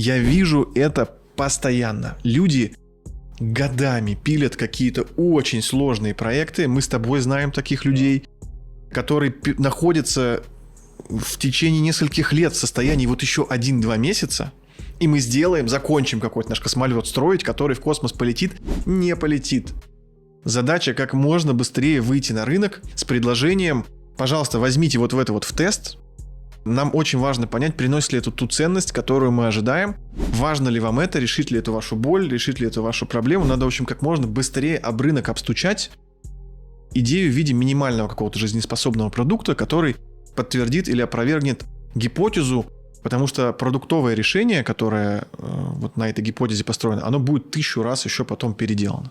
Я вижу это постоянно. Люди годами пилят какие-то очень сложные проекты. Мы с тобой знаем таких людей, которые находятся в течение нескольких лет в состоянии вот еще 1-2 месяца, и мы закончим какой-то наш космолет строить, который в космос полетит, не полетит. Задача как можно быстрее выйти на рынок с предложением: пожалуйста, возьмите вот в это вот в тест. Нам очень важно понять, приносит ли это ту ценность, которую мы ожидаем. Важно ли вам это, решит ли это вашу боль, решит ли это вашу проблему. Надо, в общем, как можно быстрее об рынок обстучать идею в виде минимального какого-то жизнеспособного продукта, который подтвердит или опровергнет гипотезу, потому что продуктовое решение, которое вот на этой гипотезе построено, оно будет 1000 раз еще потом переделано.